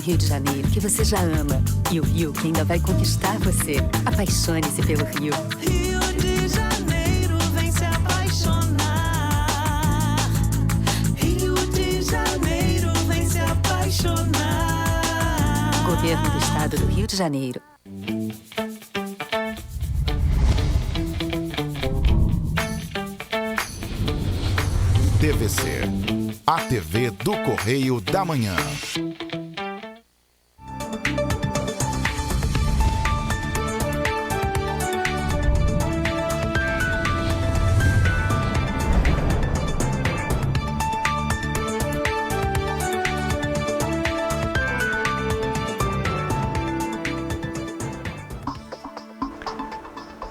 Rio de Janeiro que você já ama e o Rio que ainda vai conquistar você. Apaixone-se pelo Rio. Rio de Janeiro, vem se apaixonar. Rio de Janeiro, vem se apaixonar. Governo do Estado do Rio de Janeiro. TVC, a TV do Correio da Manhã.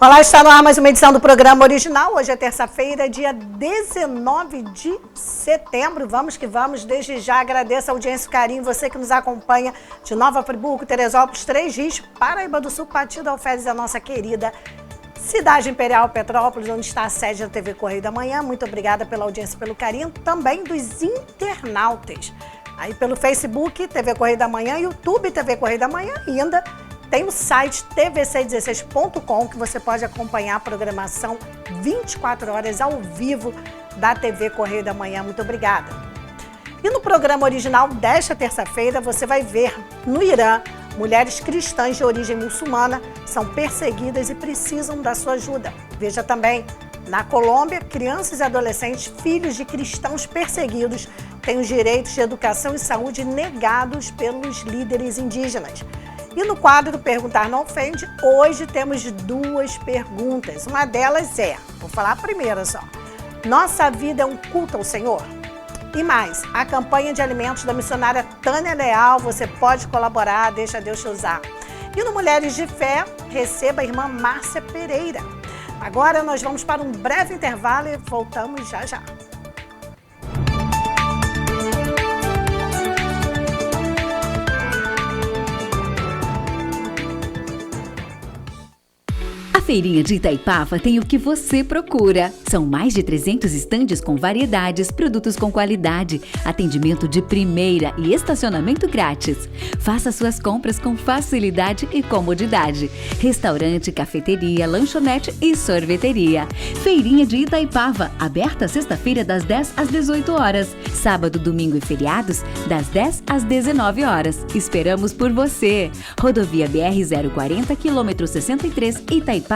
Olá, está no ar mais uma edição do programa original. Hoje é terça-feira, dia 19 de setembro. Vamos que vamos. Desde já agradeço a audiência e o carinho. Você que nos acompanha de Nova Friburgo, Teresópolis, Três Rios, Paraíba do Sul, Partido Alferes, a nossa querida cidade imperial Petrópolis, onde está a sede da TV Correio da Manhã. Muito obrigada pela audiência e pelo carinho. Também dos internautas. Aí pelo Facebook, TV Correio da Manhã, YouTube, TV Correio da Manhã ainda. Tem o site tvc16.com que você pode acompanhar a programação 24 horas ao vivo da TV Correio da Manhã. Muito obrigada. E no programa original desta terça-feira você vai ver no Irã, mulheres cristãs de origem muçulmana são perseguidas e precisam da sua ajuda. Veja também, na Colômbia, crianças e adolescentes, filhos de cristãos perseguidos, têm os direitos de educação e saúde negados pelos líderes indígenas. E no quadro Perguntar Não Ofende, hoje temos duas perguntas. Uma delas é, vou falar a primeira só, nossa vida é um culto ao Senhor? E mais, a campanha de alimentos da missionária Tânia Leal, você pode colaborar, deixa Deus te usar. E no Mulheres de Fé, receba a irmã Márcia Pereira. Agora nós vamos para um breve intervalo e voltamos já já. A Feirinha de Itaipava tem o que você procura. São mais de 300 estandes com variedades, produtos com qualidade, atendimento de primeira e estacionamento grátis. Faça suas compras com facilidade e comodidade. Restaurante, cafeteria, lanchonete e sorveteria. Feirinha de Itaipava, aberta sexta-feira das 10 às 18 horas. Sábado, domingo e feriados, das 10 às 19 horas. Esperamos por você. Rodovia BR-040, quilômetro 63, Itaipava.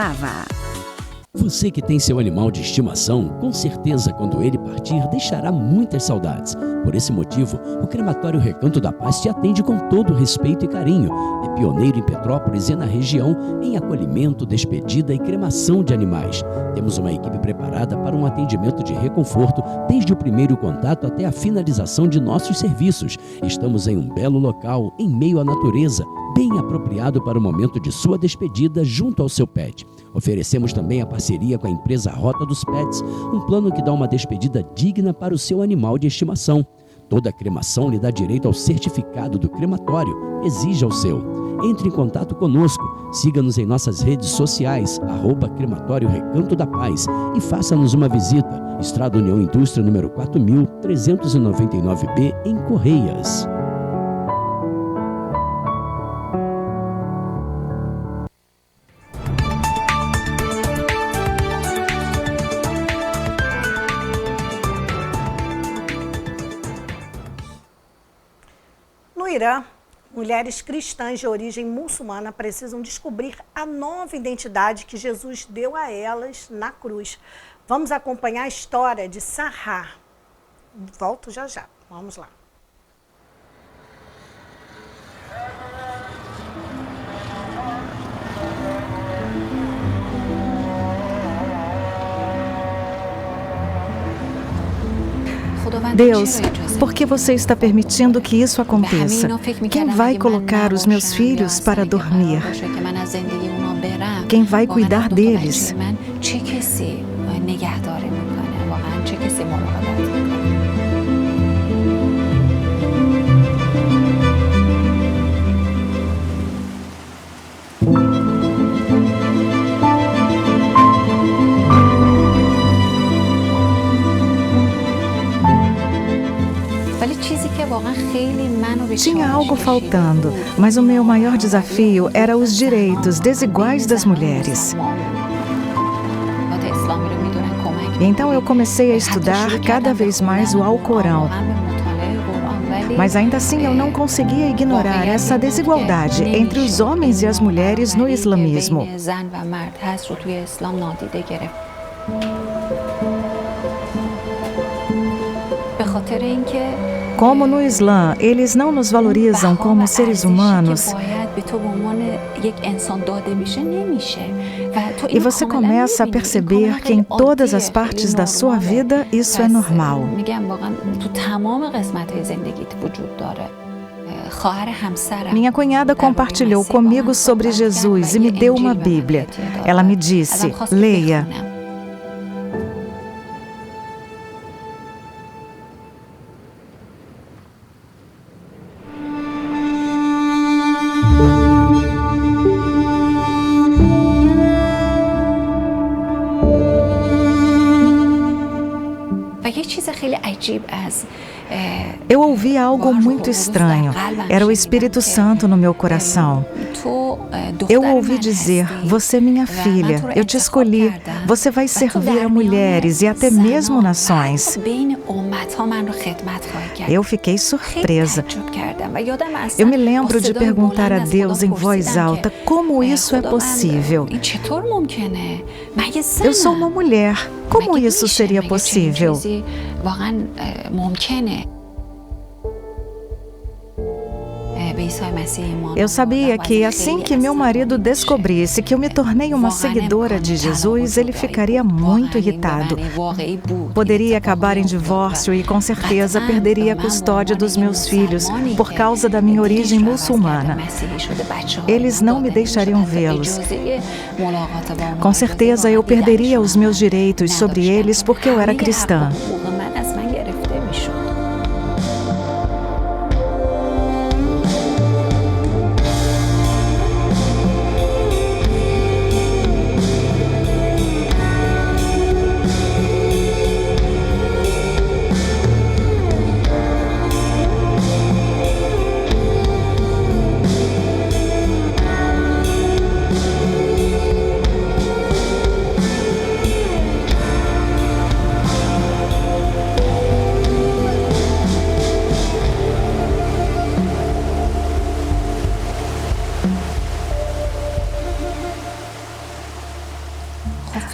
Você que tem seu animal de estimação, com certeza quando ele partir deixará muitas saudades. Por esse motivo, o Crematório Recanto da Paz te atende com todo respeito e carinho. É pioneiro em Petrópolis e na região em acolhimento, despedida e cremação de animais. Temos uma equipe preparada para um atendimento de reconforto desde o primeiro contato até a finalização de nossos serviços. Estamos em um belo local, em meio à natureza, bem apropriado para o momento de sua despedida junto ao seu pet. Oferecemos também a parceria com a empresa Rota dos Pets, um plano que dá uma despedida digna para o seu animal de estimação. Toda cremação lhe dá direito ao certificado do crematório. Exija o seu. Entre em contato conosco, siga-nos em nossas redes sociais, @Crematório Recanto da Paz e faça-nos uma visita. Estrada União Indústria, número 4399B, em Correias. No Irã, mulheres cristãs de origem muçulmana precisam descobrir a nova identidade que Jesus deu a elas na cruz. Vamos acompanhar a história de Sahar. Volto já já. Vamos lá. Deus, por que você está permitindo que isso aconteça? Quem vai colocar os meus filhos para dormir? Quem vai cuidar deles? Tinha algo faltando, mas o meu maior desafio era os direitos desiguais das mulheres. E então eu comecei a estudar cada vez mais o Alcorão. Mas ainda assim eu não conseguia ignorar essa desigualdade entre os homens e as mulheres no islamismo. Como no Islã, eles não nos valorizam como seres humanos. E você começa a perceber que em todas as partes da sua vida isso é normal. Minha cunhada compartilhou comigo sobre Jesus e me deu uma Bíblia. Ela me disse, leia. Eu ouvi algo muito estranho. Era o Espírito Santo no meu coração. Eu ouvi dizer, você é minha filha, eu te escolhi, você vai servir a mulheres e até mesmo nações. Eu fiquei surpresa. Eu me lembro de perguntar a Deus em voz alta, como isso é possível? Eu sou uma mulher, como isso seria possível? Eu sabia que assim que meu marido descobrisse que eu me tornei uma seguidora de Jesus, ele ficaria muito irritado. Poderia acabar em divórcio e com certeza perderia a custódia dos meus filhos por causa da minha origem muçulmana. Eles não me deixariam vê-los. Com certeza eu perderia os meus direitos sobre eles porque eu era cristã.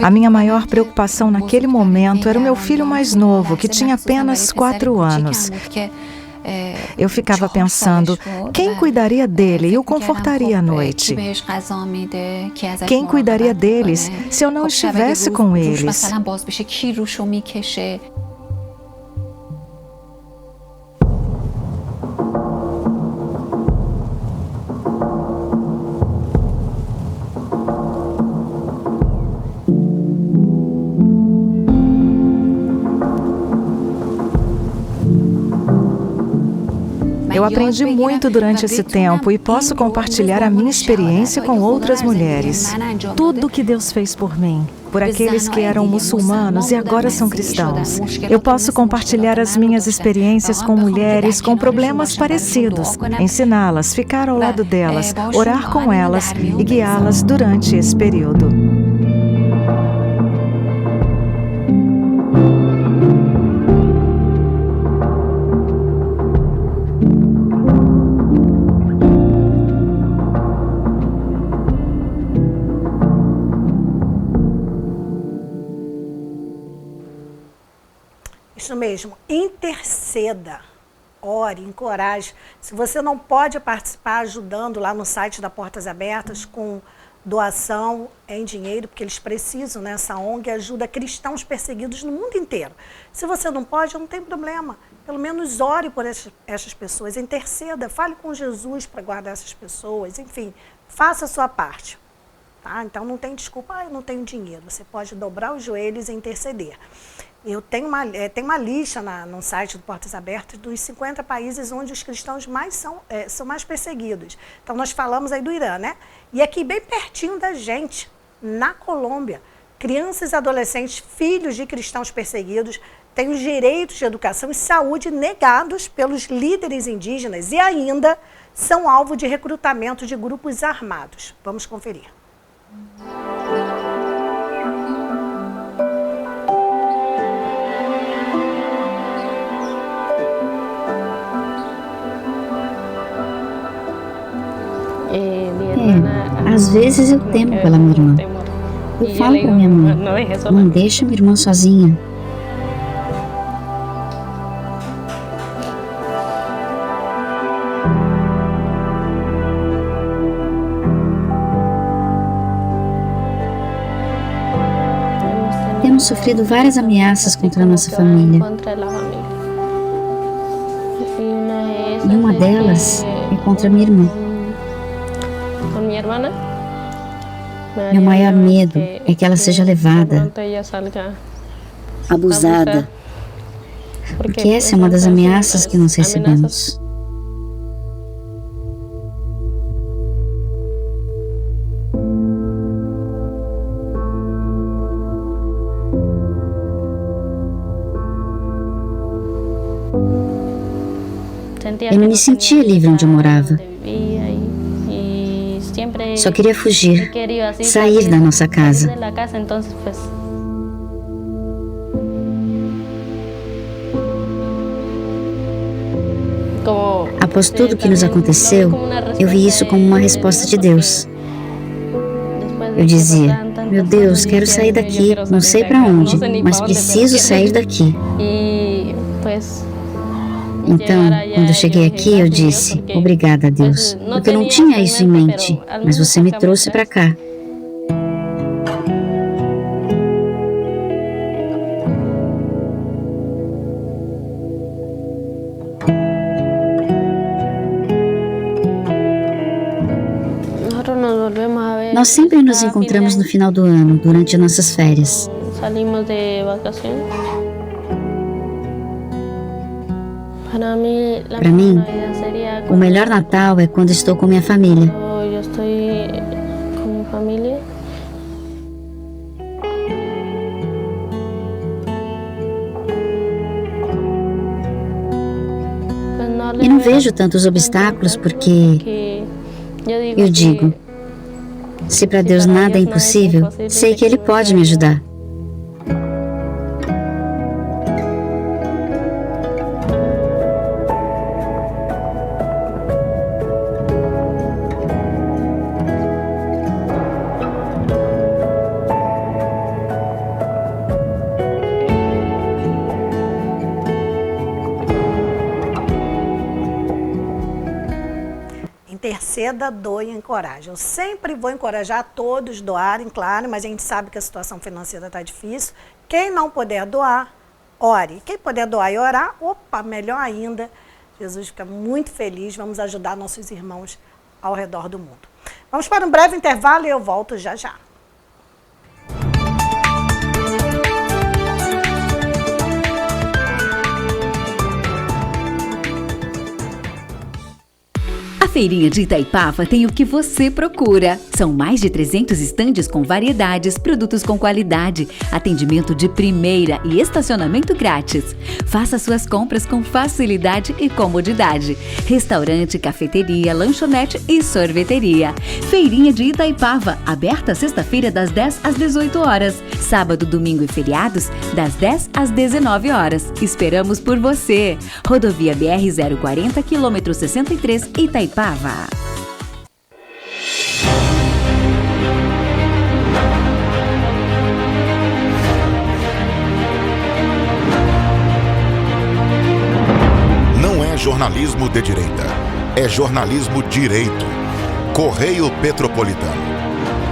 A minha maior preocupação naquele momento era o meu filho mais novo, que tinha apenas 4 anos. Eu ficava pensando, quem cuidaria dele e o confortaria à noite? Quem cuidaria deles se eu não estivesse com eles? Eu aprendi muito durante esse tempo e posso compartilhar a minha experiência com outras mulheres. Tudo que Deus fez por mim, por aqueles que eram muçulmanos e agora são cristãos. Eu posso compartilhar as minhas experiências com mulheres com problemas parecidos, ensiná-las, ficar ao lado delas, orar com elas e guiá-las durante esse período. Isso mesmo, interceda, ore, encoraje. Se você não pode participar ajudando lá no site da Portas Abertas com doação em dinheiro, porque eles precisam, né? Essa ONG ajuda cristãos perseguidos no mundo inteiro. Se você não pode, não tem problema. Pelo menos ore por essas pessoas, interceda, fale com Jesus para guardar essas pessoas, enfim, faça a sua parte. Tá? Então não tem desculpa, eu não tenho dinheiro. Você pode dobrar os joelhos e interceder. Eu tenho uma lista no site do Portas Abertas dos 50 países onde os cristãos são mais perseguidos. Então nós falamos aí do Irã, né? E aqui bem pertinho da gente, na Colômbia, crianças e adolescentes, filhos de cristãos perseguidos, têm os direitos de educação e saúde negados pelos líderes indígenas e ainda são alvo de recrutamento de grupos armados. Vamos conferir. Às vezes eu temo pela minha irmã. Eu falo para minha mãe, não deixa minha irmã sozinha. Temos sofrido várias ameaças contra a nossa família. E uma delas é contra minha irmã. Meu maior medo é que ela seja levada, abusada, porque essa é uma das ameaças que nós recebemos. Eu não me sentia livre onde eu morava. Só queria fugir, sair da nossa casa. Após tudo que nos aconteceu, eu vi isso como uma resposta de Deus. Eu dizia, meu Deus, quero sair daqui, não sei para onde, mas preciso sair daqui. Então, quando eu cheguei aqui, eu disse, obrigada a Deus, porque eu não tinha isso em mente, mas você me trouxe para cá. Nós sempre nos encontramos no final do ano, durante nossas férias. Para mim, o melhor Natal é quando estou com minha família. E não vejo tantos obstáculos porque eu digo, se para Deus nada é impossível, sei que Ele pode me ajudar. Interceda, doe e encoraje. Eu sempre vou encorajar todos a doarem, claro, mas a gente sabe que a situação financeira está difícil. Quem não puder doar, ore. Quem puder doar e orar, opa, melhor ainda. Jesus fica muito feliz. Vamos ajudar nossos irmãos ao redor do mundo. Vamos para um breve intervalo e eu volto já já. A Feirinha de Itaipava tem o que você procura. São mais de 300 estandes com variedades, produtos com qualidade, atendimento de primeira e estacionamento grátis. Faça suas compras com facilidade e comodidade. Restaurante, cafeteria, lanchonete e sorveteria. Feirinha de Itaipava, aberta sexta-feira das 10 às 18 horas. Sábado, domingo e feriados, das 10 às 19 horas. Esperamos por você. Rodovia BR-040, quilômetro 63, Itaipava. Não é jornalismo de direita, é jornalismo direito. Correio Petropolitano.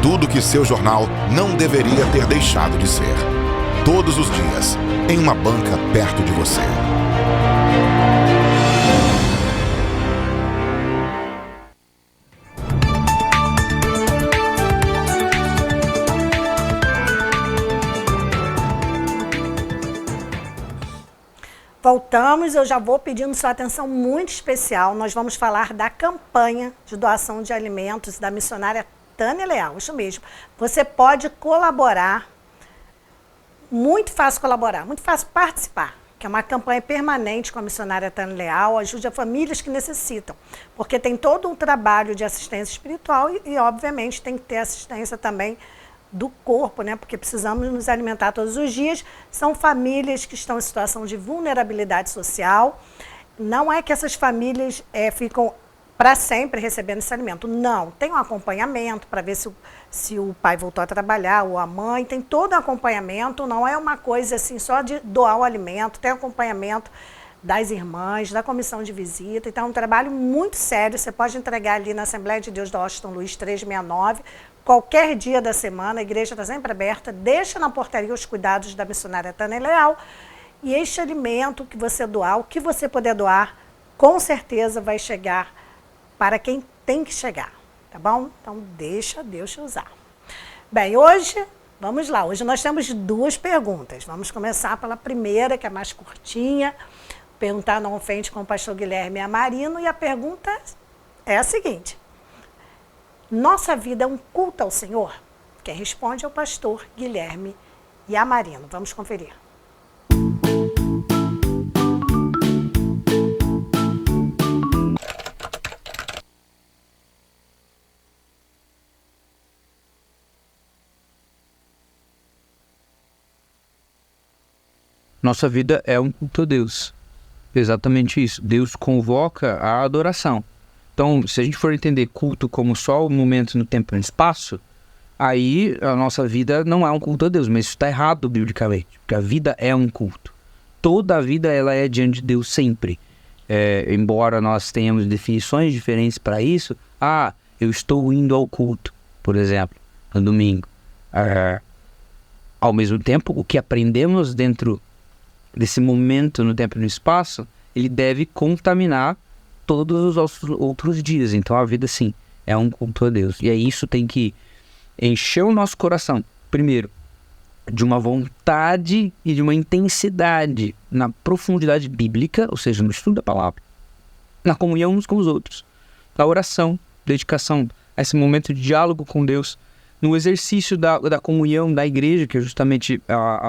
Tudo que seu jornal não deveria ter deixado de ser. Todos os dias, em uma banca perto de você. Voltamos, eu já vou pedindo sua atenção muito especial. Nós vamos falar da campanha de doação de alimentos da missionária Tânia Leal, isso mesmo. Você pode colaborar Muito fácil colaborar, muito fácil participar, que é uma campanha permanente com a missionária Tânia Leal, ajude a famílias que necessitam, porque tem todo um trabalho de assistência espiritual e obviamente, tem que ter assistência também do corpo, né? Porque precisamos nos alimentar todos os dias. São famílias que estão em situação de vulnerabilidade social. Não é que essas famílias ficam para sempre recebendo esse alimento. Não, tem um acompanhamento para ver se o pai voltou a trabalhar ou a mãe. Tem todo um acompanhamento, não é uma coisa assim só de doar o alimento. Tem acompanhamento das irmãs, da comissão de visita. Então é um trabalho muito sério. Você pode entregar ali na Assembleia de Deus da Washington Luiz 369, qualquer dia da semana, a igreja está sempre aberta. Deixa na portaria os cuidados da missionária Tânia Leal. E este alimento que você doar, o que você puder doar, com certeza vai chegar para quem tem que chegar, tá bom? Então deixa Deus te usar. Bem, hoje, vamos lá. Hoje nós temos 2 perguntas. Vamos começar pela primeira, que é mais curtinha. Perguntar não ofende com o pastor Guilherme Amarino. E a pergunta é a seguinte: nossa vida é um culto ao Senhor? Quem responde é o pastor Guilherme Amarino. Vamos conferir. Nossa vida é um culto a Deus. Exatamente isso. Deus convoca a adoração. Então, se a gente for entender culto como só o momento no tempo e no espaço, aí a nossa vida não é um culto a Deus, mas isso está errado biblicamente, porque a vida é um culto. Toda a vida ela é diante de Deus sempre. Embora nós tenhamos definições diferentes para isso, eu estou indo ao culto, por exemplo, no domingo. Ao mesmo tempo, o que aprendemos dentro desse momento no tempo e no espaço, ele deve contaminar todos os outros dias. Então a vida sim é um culto a Deus. E aí isso tem que encher o nosso coração, primeiro, de uma vontade e de uma intensidade na profundidade bíblica, ou seja, no estudo da palavra, na comunhão uns com os outros, na oração, dedicação a esse momento de diálogo com Deus, no exercício da comunhão da igreja, que é justamente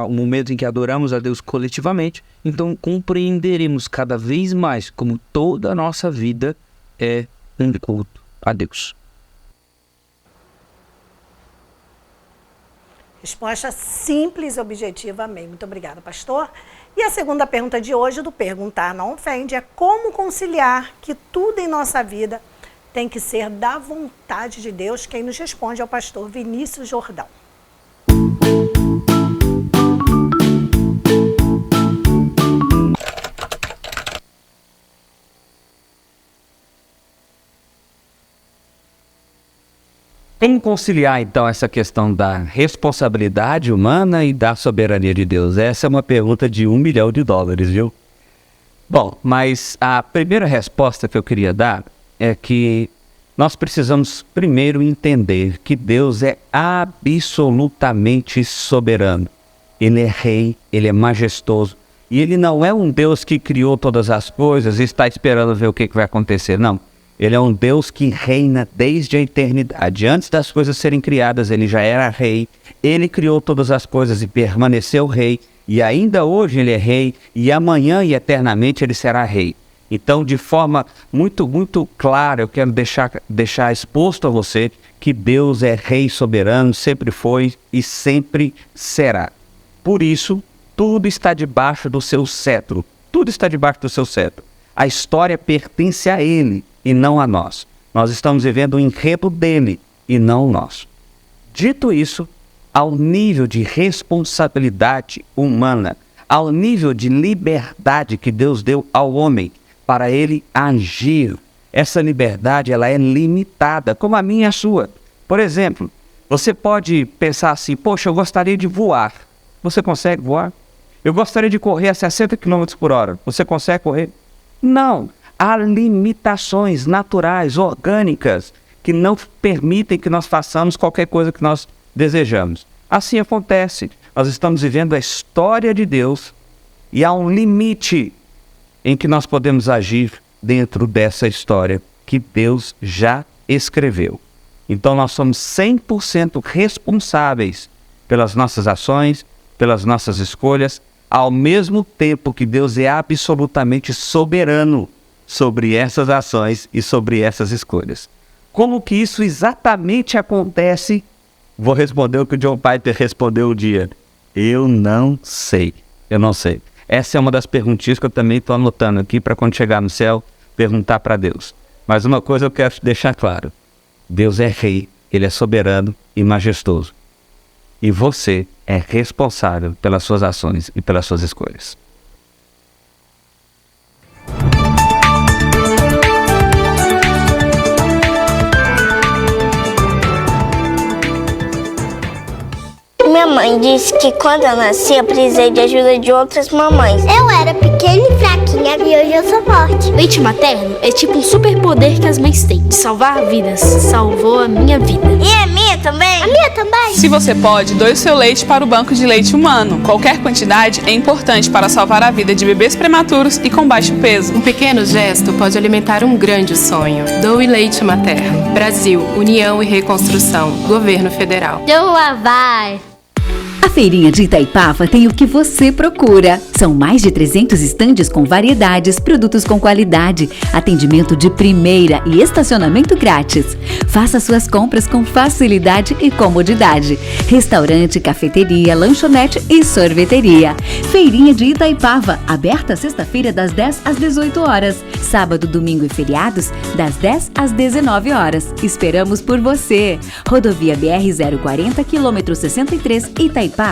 o momento em que adoramos a Deus coletivamente. Então compreenderemos cada vez mais como toda a nossa vida é um culto a Deus. Resposta simples e objetiva, amém. Muito obrigada, pastor. E a segunda pergunta de hoje, do Perguntar Não Ofende, é como conciliar que tudo em nossa vida tem que ser da vontade de Deus. Quem nos responde é o pastor Vinícius Jordão. Como conciliar, então, essa questão da responsabilidade humana e da soberania de Deus? Essa é uma pergunta de $1 milhão, viu? Bom, mas a primeira resposta que eu queria dar é que nós precisamos primeiro entender que Deus é absolutamente soberano. Ele é rei, ele é majestoso. E ele não é um Deus que criou todas as coisas e está esperando ver o que vai acontecer, não. Ele é um Deus que reina desde a eternidade. Antes das coisas serem criadas, ele já era rei. Ele criou todas as coisas e permaneceu rei. E ainda hoje ele é rei. E amanhã e eternamente ele será rei. Então, de forma muito, muito clara, eu quero deixar exposto a você que Deus é rei soberano, sempre foi e sempre será. Por isso, tudo está debaixo do seu cetro. Tudo está debaixo do seu cetro. A história pertence a ele e não a nós. Nós estamos vivendo o enredo dele e não o nosso. Dito isso, ao nível de responsabilidade humana, ao nível de liberdade que Deus deu ao homem para ele agir, essa liberdade ela é limitada, como a minha e a sua. Por exemplo, você pode pensar assim, poxa, eu gostaria de voar. Você consegue voar? Eu gostaria de correr a 60 km por hora. Você consegue correr? Não. Há limitações naturais, orgânicas, que não permitem que nós façamos qualquer coisa que nós desejamos. Assim acontece. Nós estamos vivendo a história de Deus e há um limite em que nós podemos agir dentro dessa história que Deus já escreveu. Então nós somos 100% responsáveis pelas nossas ações, pelas nossas escolhas, ao mesmo tempo que Deus é absolutamente soberano sobre essas ações e sobre essas escolhas. Como que isso exatamente acontece? Vou responder o que o John Piper respondeu um dia. Eu não sei. Essa é uma das perguntinhas que eu também estou anotando aqui para quando chegar no céu, perguntar para Deus. Mas uma coisa eu quero deixar claro. Deus é rei, Ele é soberano e majestoso. E você é responsável pelas suas ações e pelas suas escolhas. Minha mãe disse que quando eu nasci, eu precisei de ajuda de outras mamães. Eu era pequena e fraquinha e hoje eu sou forte. Leite materno é tipo um superpoder que as mães têm, de salvar vidas. Salvou a minha vida. E a minha também? A minha também. Se você pode, doe o seu leite para o banco de leite humano. Qualquer quantidade é importante para salvar a vida de bebês prematuros e com baixo peso. Um pequeno gesto pode alimentar um grande sonho. Doe leite materno. Brasil, União e Reconstrução. Governo Federal. Doa vai! A Feirinha de Itaipava tem o que você procura. São mais de 300 estandes com variedades, produtos com qualidade, atendimento de primeira e estacionamento grátis. Faça suas compras com facilidade e comodidade. Restaurante, cafeteria, lanchonete e sorveteria. Feirinha de Itaipava, aberta sexta-feira das 10 às 18 horas. Sábado, domingo e feriados, das 10 às 19 horas. Esperamos por você. Rodovia BR-040, quilômetro 63, Itaipava.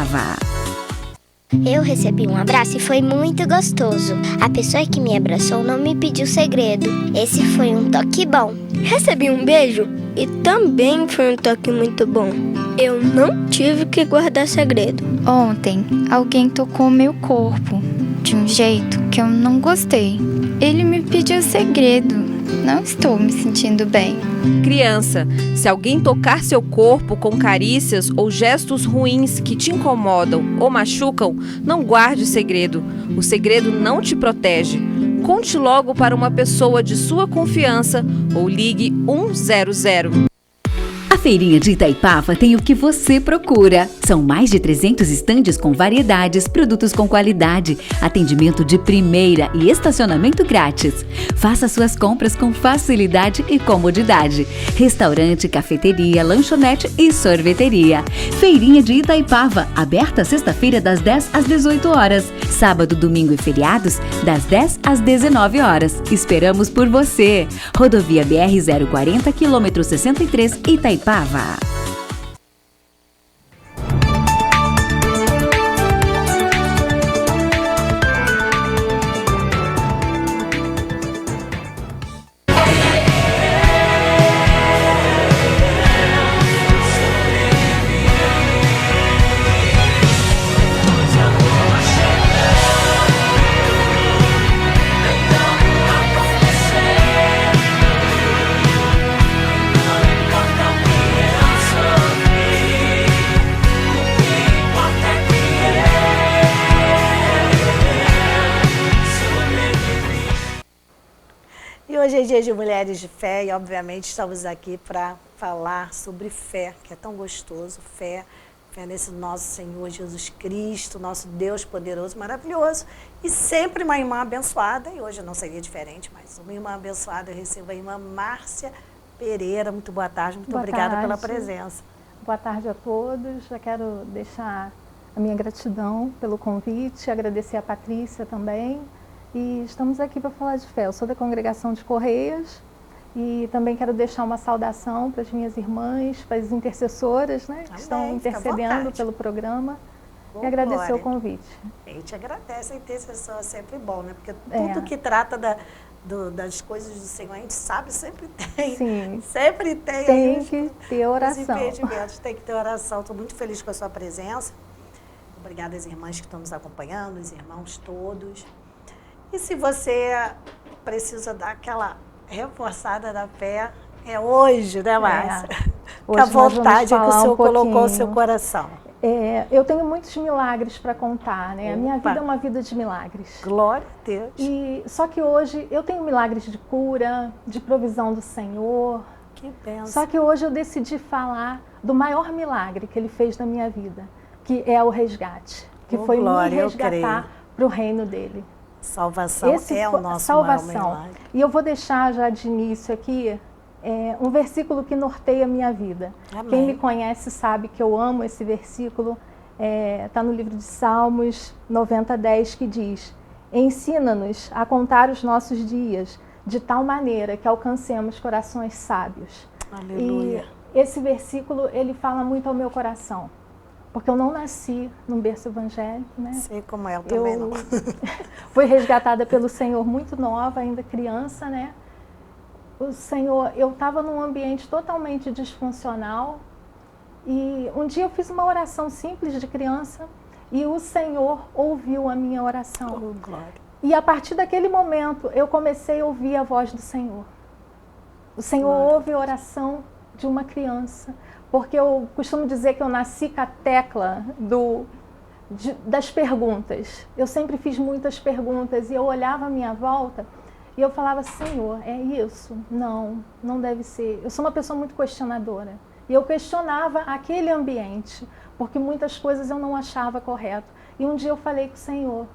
Eu recebi um abraço e foi muito gostoso. A pessoa que me abraçou não me pediu segredo. Esse foi um toque bom. Recebi um beijo e também foi um toque muito bom. Eu não tive que guardar segredo. Ontem, alguém tocou meu corpo de um jeito que eu não gostei. Ele me pediu segredo. Não estou me sentindo bem. Criança, se alguém tocar seu corpo com carícias ou gestos ruins que te incomodam ou machucam, não guarde o segredo. O segredo não te protege. Conte logo para uma pessoa de sua confiança ou ligue 100. A Feirinha de Itaipava tem o que você procura. São mais de 300 estandes com variedades, produtos com qualidade, atendimento de primeira e estacionamento grátis. Faça suas compras com facilidade e comodidade. Restaurante, cafeteria, lanchonete e sorveteria. Feirinha de Itaipava, aberta sexta-feira das 10 às 18 horas. Sábado, domingo e feriados, das 10 às 19 horas. Esperamos por você. Rodovia BR-040, quilômetro 63, Itaipava. Hoje é dia de Mulheres de Fé e, obviamente, estamos aqui para falar sobre fé, que é tão gostoso, fé nesse nosso Senhor Jesus Cristo, nosso Deus poderoso, maravilhoso. E sempre uma irmã abençoada, e hoje não seria diferente, mas uma irmã abençoada, eu recebo a irmã Márcia Pereira. Muito boa tarde, muito obrigada pela presença. Boa tarde a todos, já quero deixar a minha gratidão pelo convite, agradecer a Patrícia também. E estamos aqui para falar de fé. Eu sou da congregação de Correias e também quero deixar uma saudação para as minhas irmãs, para as intercessoras, né, que estão intercedendo pelo programa. E agradecer o convite. A gente agradece, a intercessão é sempre bom, né? Porque tudo que trata das coisas do Senhor, a gente sabe, sempre tem. Sim. Sempre tem. Tem que ter oração. Os impedimentos, tem que ter oração. Estou muito feliz com a sua presença. Obrigada às irmãs que estão nos acompanhando, os irmãos todos. E se você precisa dar aquela reforçada da fé, é hoje, né, Márcia? Com a vontade que o Senhor colocou no seu coração. Eu tenho muitos milagres para contar, né? A minha vida é uma vida de milagres. Glória a Deus. Só que hoje eu tenho milagres de cura, de provisão do Senhor. Que bênção. Só que hoje eu decidi falar do maior milagre que Ele fez na minha vida, que é o resgate. que foi glória, me resgatar para o reino dele. Salvação é o nosso maior milagre. E eu vou deixar já de início aqui um versículo que norteia a minha vida. Amém. Quem me conhece sabe que eu amo esse versículo. Está no livro de Salmos 90:10, que diz: ensina-nos a contar os nossos dias de tal maneira que alcancemos corações sábios. Aleluia. E esse versículo, ele fala muito ao meu coração. Porque eu não nasci num berço evangélico, né? Sei como é, eu também não. Fui resgatada pelo Senhor muito nova, ainda criança, né? O Senhor, eu estava num ambiente totalmente disfuncional e um dia eu fiz uma oração simples de criança e o Senhor ouviu a minha oração. Oh, glória. E a partir daquele momento eu comecei a ouvir a voz do Senhor. O Senhor ouve a oração de uma criança. Porque eu costumo dizer que eu nasci com a tecla das perguntas. Eu sempre fiz muitas perguntas e eu olhava à minha volta e eu falava: Senhor, é isso? Não, não deve ser. Eu sou uma pessoa muito questionadora. E eu questionava aquele ambiente, porque muitas coisas eu não achava correto. E um dia eu falei com o Senhor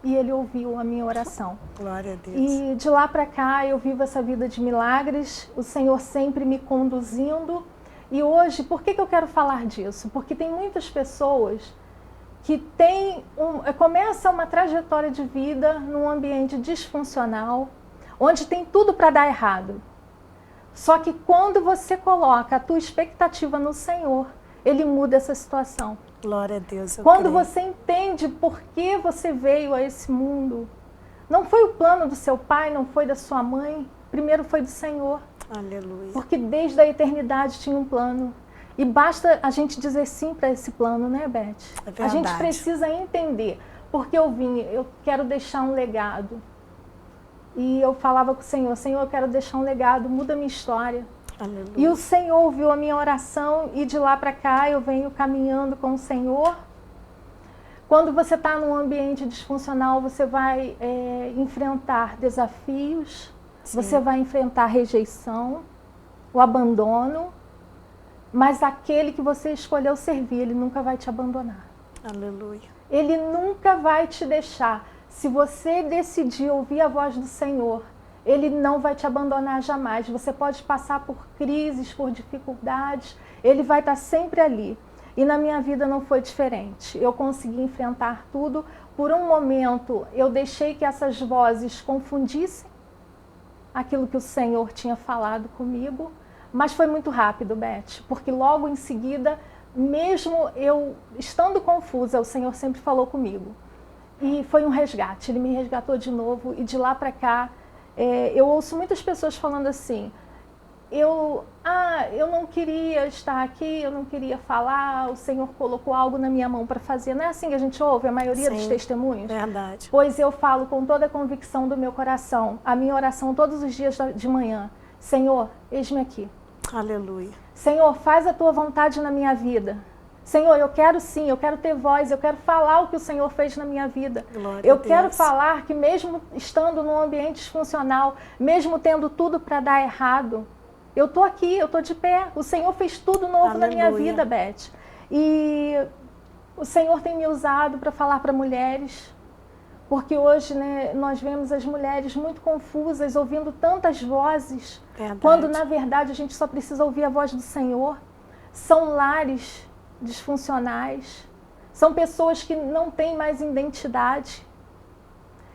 e Ele ouviu a minha oração. Glória a Deus. E de lá para cá eu vivo essa vida de milagres, o Senhor sempre me conduzindo. E hoje, por que eu quero falar disso? Porque tem muitas pessoas que começam uma trajetória de vida num ambiente disfuncional, onde tem tudo para dar errado. Só que quando você coloca a tua expectativa no Senhor, Ele muda essa situação. Glória a Deus. Quando você entende por que você veio a esse mundo, não foi o plano do seu pai, não foi da sua mãe, primeiro foi do Senhor. Aleluia. Porque desde a eternidade tinha um plano. E basta a gente dizer sim para esse plano, né, Beth? É verdade. A gente precisa entender. Porque eu quero deixar um legado. E eu falava com o Senhor: Senhor, eu quero deixar um legado, muda a minha história. Aleluia. E o Senhor ouviu a minha oração e de lá para cá eu venho caminhando com o Senhor. Quando você está num ambiente disfuncional, você vai enfrentar desafios. Sim. Você vai enfrentar a rejeição, o abandono, mas aquele que você escolheu servir, ele nunca vai te abandonar. Aleluia. Ele nunca vai te deixar. Se você decidir ouvir a voz do Senhor, Ele não vai te abandonar jamais. Você pode passar por crises, por dificuldades, Ele vai estar sempre ali. E na minha vida não foi diferente. Eu consegui enfrentar tudo. Por um momento, eu deixei que essas vozes confundissem aquilo que o Senhor tinha falado comigo, mas foi muito rápido, Beth, porque logo em seguida, mesmo eu estando confusa, o Senhor sempre falou comigo. E foi um resgate, Ele me resgatou de novo, e de lá para cá, eu ouço muitas pessoas falando assim: eu não queria estar aqui, eu não queria falar, o Senhor colocou algo na minha mão para fazer. Não é assim que a gente ouve a maioria dos testemunhos? Verdade. Pois eu falo com toda a convicção do meu coração, a minha oração todos os dias de manhã: Senhor, eis-me aqui. Aleluia. Senhor, faz a tua vontade na minha vida. Senhor, eu quero sim, eu quero ter voz, eu quero falar o que o Senhor fez na minha vida. Eu quero falar que mesmo estando num ambiente disfuncional, mesmo tendo tudo para dar errado, eu estou aqui, eu estou de pé. O Senhor fez tudo novo na minha vida, Beth. E o Senhor tem me usado para falar para mulheres, porque hoje, né, nós vemos as mulheres muito confusas, ouvindo tantas vozes, quando na verdade a gente só precisa ouvir a voz do Senhor. São lares disfuncionais, são pessoas que não têm mais identidade.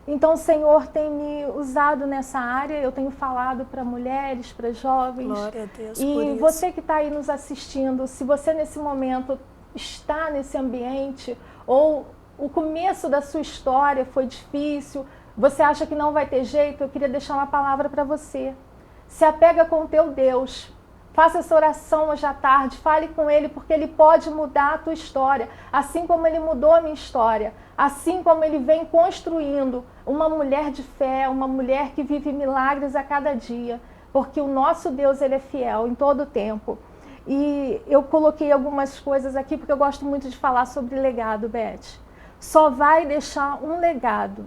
Então o Senhor tem me usado nessa área, eu tenho falado para mulheres, para jovens. Glória a Deus. E você que está aí nos assistindo, se você nesse momento está nesse ambiente, ou o começo da sua história foi difícil, você acha que não vai ter jeito, eu queria deixar uma palavra para você. Se apega com o teu Deus. Faça essa oração hoje à tarde, fale com Ele, porque Ele pode mudar a tua história, assim como Ele mudou a minha história, assim como Ele vem construindo uma mulher de fé, uma mulher que vive milagres a cada dia, porque o nosso Deus, Ele é fiel em todo o tempo. E eu coloquei algumas coisas aqui, porque eu gosto muito de falar sobre legado, Beth. Só vai deixar um legado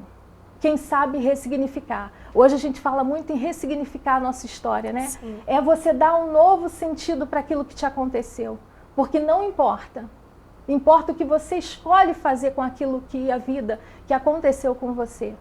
quem sabe ressignificar. Hoje a gente fala muito em ressignificar a nossa história, né? Sim. É você dar um novo sentido para aquilo que te aconteceu. Porque não importa Importa o que você escolhe fazer com aquilo que a vida, que aconteceu com você.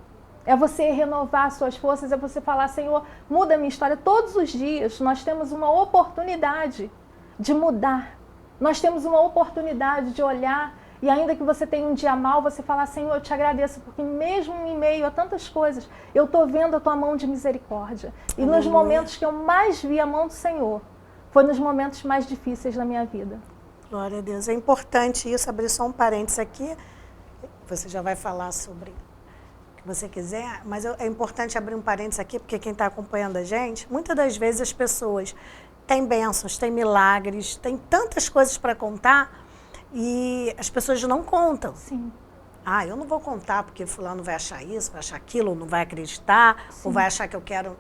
É você renovar suas forças, é você falar, Senhor, muda a minha história. Todos os dias nós temos uma oportunidade de mudar. Nós temos uma oportunidade de olhar e ainda que você tenha um dia mal, você falar, Senhor, eu te agradeço, porque mesmo em meio a tantas coisas, eu estou vendo a tua mão de misericórdia. E nos momentos que eu mais vi a mão do Senhor, foi nos momentos mais difíceis da minha vida. Glória a Deus. É importante isso, abrir só um parênteses aqui. Você já vai falar sobre o que você quiser, mas é importante abrir um parênteses aqui, porque quem está acompanhando a gente, muitas das vezes as pessoas têm bênçãos, têm milagres, têm tantas coisas para contar e as pessoas não contam. Sim. Ah, eu não vou contar porque fulano vai achar isso, vai achar aquilo, ou não vai acreditar, Sim. ou vai achar que eu quero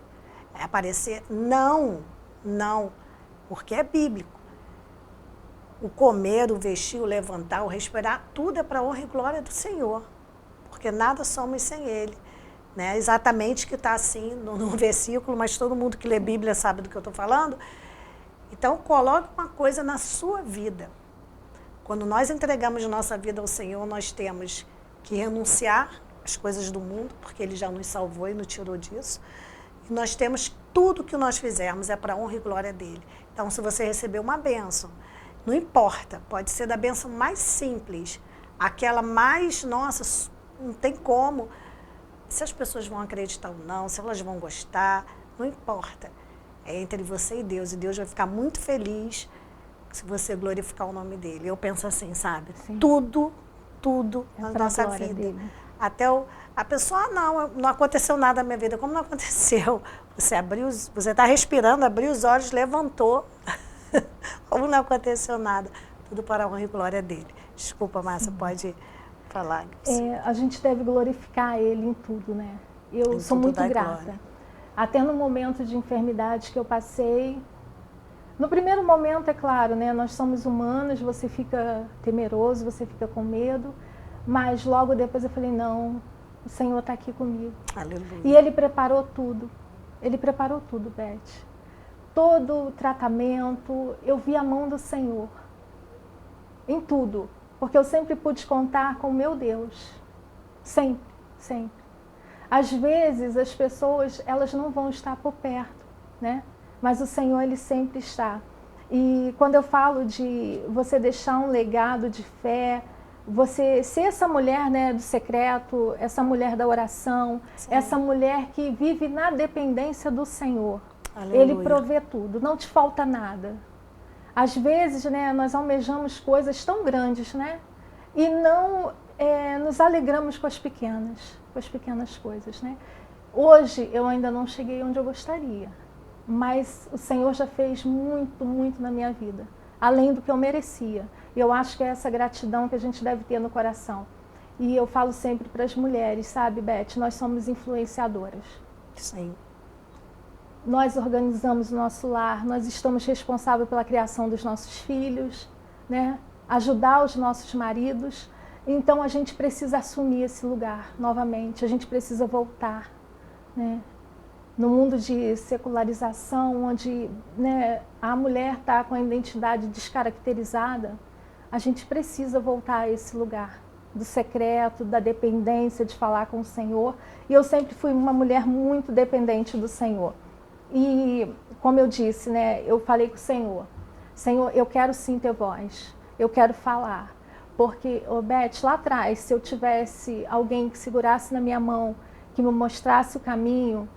aparecer. Não, não, porque é bíblico. O comer, o vestir, o levantar, o respirar, tudo é para a honra e glória do Senhor, porque nada somos sem Ele. Né? Exatamente que está assim no versículo, mas todo mundo que lê Bíblia sabe do que eu estou falando. Então, coloque uma coisa na sua vida. Quando nós entregamos nossa vida ao Senhor, nós temos que renunciar às coisas do mundo, porque Ele já nos salvou e nos tirou disso. E nós temos tudo que nós fizermos é para a honra e glória dEle. Então, se você receber uma bênção, não importa, pode ser da bênção mais simples, aquela mais, nossa, não tem como. Se as pessoas vão acreditar ou não, se elas vão gostar, não importa. É entre você e Deus vai ficar muito feliz se você glorificar o nome dEle. Eu penso assim, sabe? Sim. Tudo na nossa vida. Dele. Até a pessoa, não aconteceu nada na minha vida. Como não aconteceu? Você está respirando, abriu os olhos, levantou. Como não aconteceu nada, tudo para a honra e glória dele. Desculpa, Márcia, pode falar. A gente deve glorificar Ele em tudo, né? Eu sou muito grata. Glória. Até no momento de enfermidade que eu passei, no primeiro momento, é claro, né? Nós somos humanos, você fica temeroso, você fica com medo, mas logo depois eu falei, não, o Senhor está aqui comigo. Aleluia. E Ele preparou tudo. Ele preparou tudo, Beth. Todo o tratamento, eu vi a mão do Senhor em tudo, porque eu sempre pude contar com o meu Deus, sempre, sempre. Às vezes as pessoas, elas não vão estar por perto, né? Mas o Senhor, Ele sempre está. E quando eu falo de você deixar um legado de fé, você ser essa mulher, né, do secreto, essa mulher da oração, sim, essa mulher que vive na dependência do Senhor. Aleluia. Ele provê tudo, não te falta nada. Às vezes, né, nós almejamos coisas tão grandes, né, e não nos alegramos com as pequenas coisas, né. Hoje eu ainda não cheguei onde eu gostaria, mas o Senhor já fez muito, muito na minha vida, além do que eu merecia. E eu acho que é essa gratidão que a gente deve ter no coração. E eu falo sempre para as mulheres, sabe, Beth, nós somos influenciadoras. Sim. Nós organizamos o nosso lar, nós estamos responsáveis pela criação dos nossos filhos, né? Ajudar os nossos maridos. Então a gente precisa assumir esse lugar novamente, a gente precisa voltar, né? No mundo de secularização, onde, né, a mulher está com a identidade descaracterizada, a gente precisa voltar a esse lugar do secreto, da dependência, de falar com o Senhor. E eu sempre fui uma mulher muito dependente do Senhor. E, como eu disse, né, eu falei com o Senhor, Senhor, eu quero sim ter voz, eu quero falar. Porque, Beth, lá atrás, se eu tivesse alguém que segurasse na minha mão, que me mostrasse o caminho,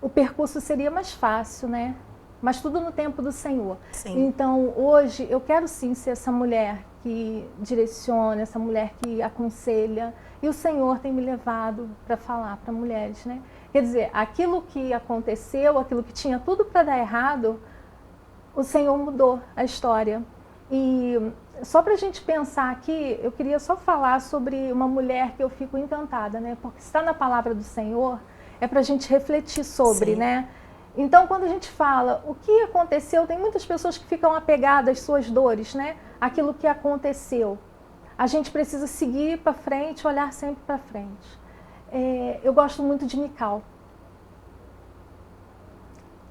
o percurso seria mais fácil, né? Mas tudo no tempo do Senhor. Sim. Então, hoje, eu quero sim ser essa mulher que direciona, essa mulher que aconselha. E o Senhor tem me levado para falar para mulheres, né? Quer dizer, aquilo que aconteceu, aquilo que tinha tudo para dar errado, o Senhor mudou a história. E só para a gente pensar aqui, eu queria só falar sobre uma mulher que eu fico encantada, né? Porque está na palavra do Senhor, é para a gente refletir sobre, sim, né? Então, quando a gente fala o que aconteceu, tem muitas pessoas que ficam apegadas às suas dores, né? Aquilo que aconteceu. A gente precisa seguir para frente, olhar sempre para frente. Eu gosto muito de Mical.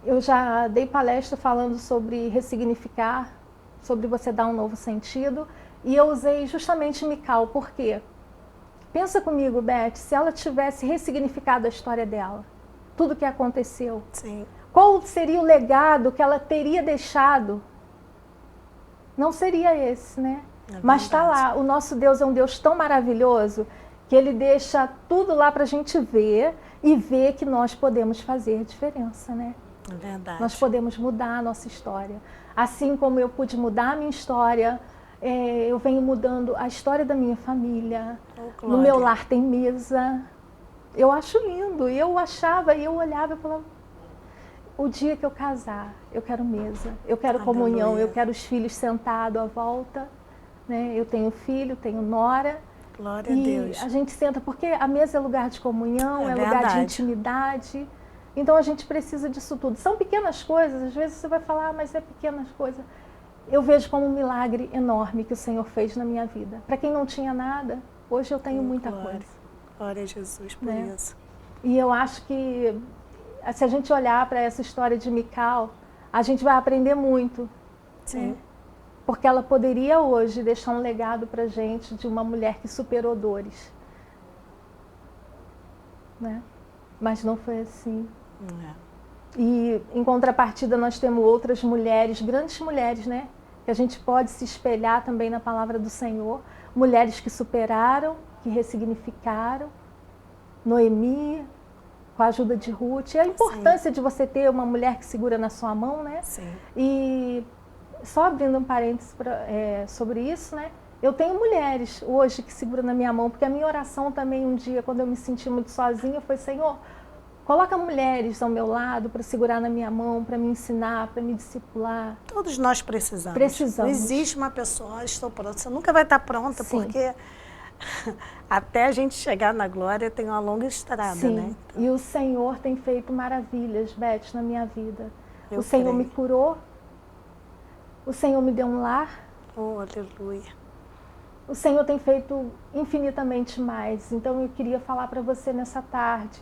Eu já dei palestra falando sobre ressignificar, sobre você dar um novo sentido. E eu usei justamente Mical, por quê? Pensa comigo, Beth, se ela tivesse ressignificado a história dela, tudo que aconteceu, Sim. qual seria o legado que ela teria deixado? Não seria esse, né? Mas está lá, o nosso Deus é um Deus tão maravilhoso que Ele deixa tudo lá para a gente ver e ver que nós podemos fazer diferença, né? É verdade. Nós podemos mudar a nossa história. Assim como eu pude mudar a minha história, eu venho mudando a história da minha família. No meu lar tem mesa. Eu acho lindo. E eu achava, e eu olhava e falava, o dia que eu casar, eu quero mesa, eu quero comunhão, eu quero os filhos sentados à volta. Né? Eu tenho filho, tenho nora. Glória a Deus. A gente senta, porque a mesa é lugar de comunhão, é lugar de intimidade. Então a gente precisa disso tudo. São pequenas coisas, às vezes você vai falar, mas é pequenas coisas. Eu vejo como um milagre enorme que o Senhor fez na minha vida. Para quem não tinha nada, hoje eu tenho muita coisa. Glória a Jesus por isso. E eu acho que, se a gente olhar para essa história de Mical, a gente vai aprender muito. Sim. Né? Porque ela poderia hoje deixar um legado para a gente de uma mulher que superou dores. Né? Mas não foi assim. E em contrapartida nós temos outras mulheres, grandes mulheres, né? Que a gente pode se espelhar também na palavra do Senhor. Mulheres que superaram, que ressignificaram. Noemi, com a ajuda de Ruth. E a importância de você ter uma mulher que segura na sua mão, né? Sim. E só abrindo um parênteses sobre isso, né? Eu tenho mulheres hoje que seguram na minha mão, porque a minha oração também um dia, quando eu me senti muito sozinha, foi, Senhor, coloca mulheres ao meu lado para segurar na minha mão, para me ensinar, para me discipular. Todos nós precisamos. Precisamos. Não existe uma pessoa, estou pronta. Você nunca vai estar pronta, porque até a gente chegar na glória tem uma longa estrada, né? E o Senhor tem feito maravilhas, Beth, na minha vida. Eu Senhor creio. me curou, o Senhor me deu um lar. Oh, aleluia. O Senhor tem feito infinitamente mais. Então eu queria falar para você nessa tarde.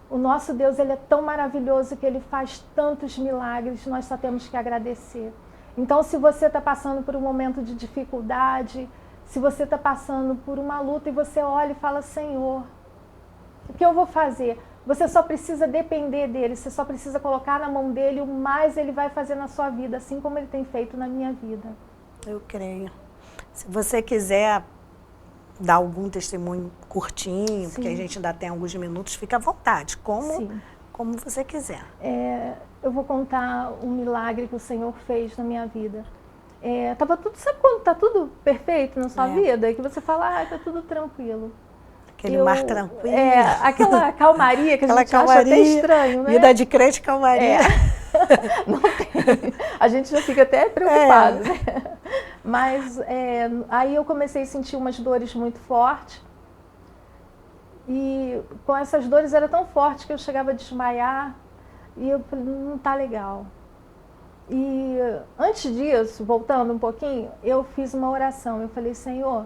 O nosso Deus, Ele é tão maravilhoso que Ele faz tantos milagres, nós só temos que agradecer. Então, se você está passando por um momento de dificuldade, se você está passando por uma luta e você olha e fala, Senhor, o que eu vou fazer? Você só precisa depender dEle, você só precisa colocar na mão dEle, o mais Ele vai fazer na sua vida, assim como Ele tem feito na minha vida. Eu creio. Se você quiser dar algum testemunho curtinho, porque a gente ainda tem alguns minutos, fica à vontade, como você quiser. Eu vou contar um milagre que o Senhor fez na minha vida. Tava tudo, sabe quando tá tudo perfeito na sua vida? E que você fala, tá tudo tranquilo. Aquele mar tranquilo. Aquela calmaria que a gente acha até estranho, né? Vida de crente, calmaria. Não tem. A gente já fica até preocupado, né? Mas aí eu comecei a sentir umas dores muito fortes. E com essas dores era tão forte que eu chegava a desmaiar. E eu falei, não tá legal. E antes disso, voltando um pouquinho, eu fiz uma oração. Eu falei, Senhor,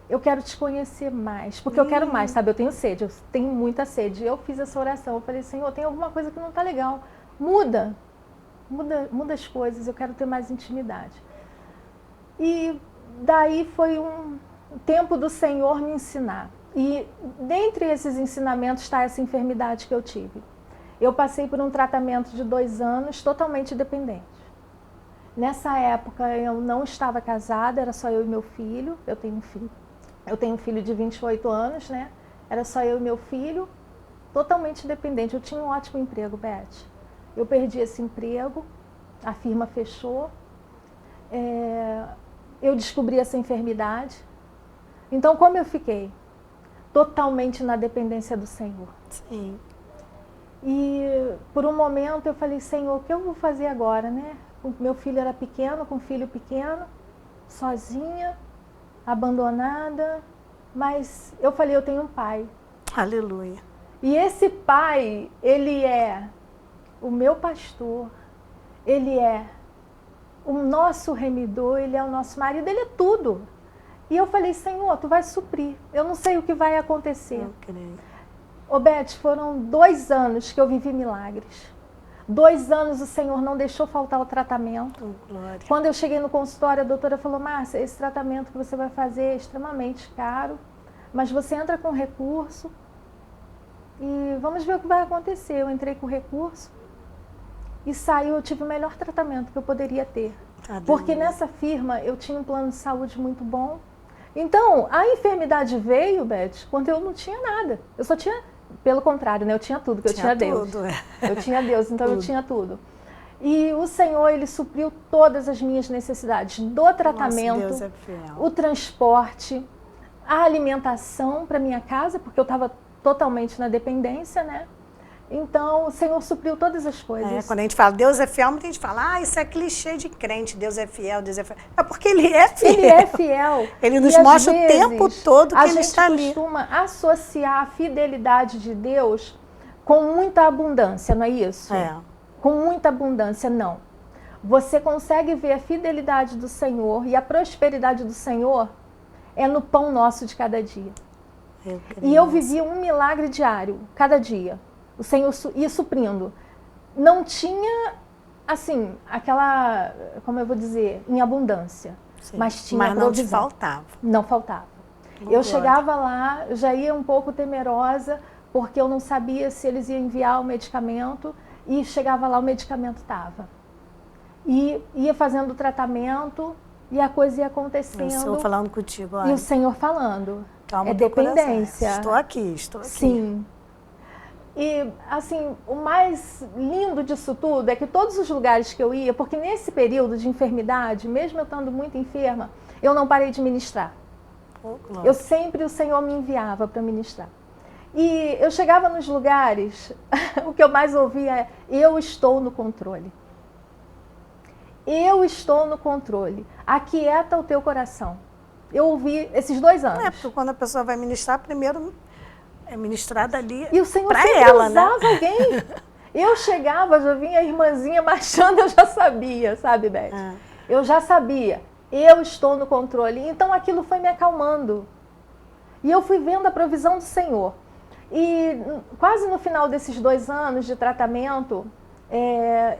eu quero te conhecer mais, porque eu quero mais, sabe? Eu tenho sede, eu tenho muita sede. Eu fiz essa oração, eu falei, Senhor, tem alguma coisa que não tá legal. Muda as coisas, eu quero ter mais intimidade. E daí foi um tempo do Senhor me ensinar. E dentre esses ensinamentos está essa enfermidade que eu tive. Eu passei por um tratamento de 2 anos totalmente dependente. Nessa época eu não estava casada, era só eu e meu filho. Eu tenho um filho de 28 anos, né? Era só eu e meu filho, totalmente dependente. Eu tinha um ótimo emprego, Beth. Eu perdi esse emprego, a firma fechou. Eu descobri essa enfermidade. Então, como eu fiquei? Totalmente na dependência do Senhor. Sim. E por um momento eu falei, Senhor, o que eu vou fazer agora, né? O meu filho era pequeno, com um filho pequeno, sozinha, abandonada. Mas eu falei, eu tenho um pai. Aleluia. E esse pai, ele é o meu pastor, ele é o nosso remidor, ele é o nosso marido, ele é tudo. E eu falei, Senhor, tu vai suprir. Eu não sei o que vai acontecer. Eu creio. Ô Beth, foram 2 anos que eu vivi milagres. 2 anos o Senhor não deixou faltar o tratamento. Glória. Quando eu cheguei no consultório, a doutora falou, Márcia, esse tratamento que você vai fazer é extremamente caro, mas você entra com recurso e vamos ver o que vai acontecer. Eu entrei com recurso e saiu, eu tive o melhor tratamento que eu poderia ter. Porque nessa firma eu tinha um plano de saúde muito bom. Então, a enfermidade veio, Beth, quando eu não tinha nada. Eu só tinha, pelo contrário, né? Eu tinha tudo, porque eu tinha Deus. Eu tinha Deus, então eu tinha tudo. E o Senhor, Ele supriu todas as minhas necessidades do tratamento, Deus é fiel. o transporte, a alimentação para minha casa, porque eu estava totalmente na dependência, né? Então, o Senhor supriu todas as coisas. Quando a gente fala Deus é fiel, muita gente fala, isso é clichê de crente, Deus é fiel, Deus é fiel. É porque Ele é fiel. Ele é fiel. Ele nos mostra o tempo todo que Ele está ali. A gente costuma associar a fidelidade de Deus com muita abundância, não é isso? Com muita abundância, não. Você consegue ver a fidelidade do Senhor e a prosperidade do Senhor é no pão nosso de cada dia. E eu vivia um milagre diário, cada dia. O Senhor ia suprindo. Não tinha, assim, aquela, como eu vou dizer, em abundância. Sim, mas tinha provisão. Não te faltava. Não faltava. Eu chegava lá, eu já ia um pouco temerosa, porque eu não sabia se eles iam enviar o medicamento, e chegava lá, o medicamento estava. E ia fazendo o tratamento, e a coisa ia acontecendo. O Senhor falando contigo, olha. E o Senhor falando. Calma, é dependência. Estou aqui, estou aqui. Sim. E, assim, o mais lindo disso tudo é que todos os lugares que eu ia, porque nesse período de enfermidade, mesmo eu estando muito enferma, eu não parei de ministrar. Eu sempre, o Senhor me enviava para ministrar. E eu chegava nos lugares, o que eu mais ouvia é, eu estou no controle. Eu estou no controle. Aquieta o teu coração. Eu ouvi esses 2 anos. Porque quando a pessoa vai ministrar, primeiro é ministrada ali e o Senhor pra sempre ela, usava né? alguém. Eu chegava, já vinha a irmãzinha marchando, eu já sabia, sabe, Beth? Eu já sabia. Eu estou no controle. Então aquilo foi me acalmando. E eu fui vendo a provisão do Senhor. E quase no final desses 2 anos de tratamento,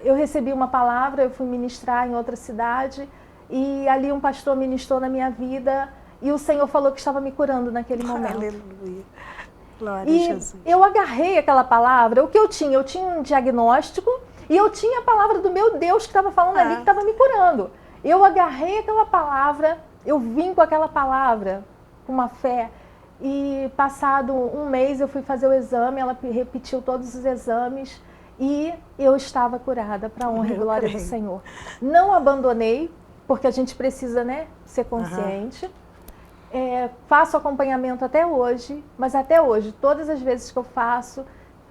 eu recebi uma palavra, eu fui ministrar em outra cidade, e ali um pastor ministrou na minha vida, e o Senhor falou que estava me curando naquele momento. Aleluia. Glória e a Jesus. Eu agarrei aquela palavra, o que eu tinha um diagnóstico, e eu tinha a palavra do meu Deus que estava falando ali, que estava me curando. Eu agarrei aquela palavra, eu vim com aquela palavra, com uma fé, e passado 1 mês eu fui fazer o exame, ela repetiu todos os exames, e eu estava curada, para a honra e glória do Senhor. Não abandonei, porque a gente precisa, né, ser consciente. Faço acompanhamento até hoje, mas até hoje, todas as vezes que eu faço,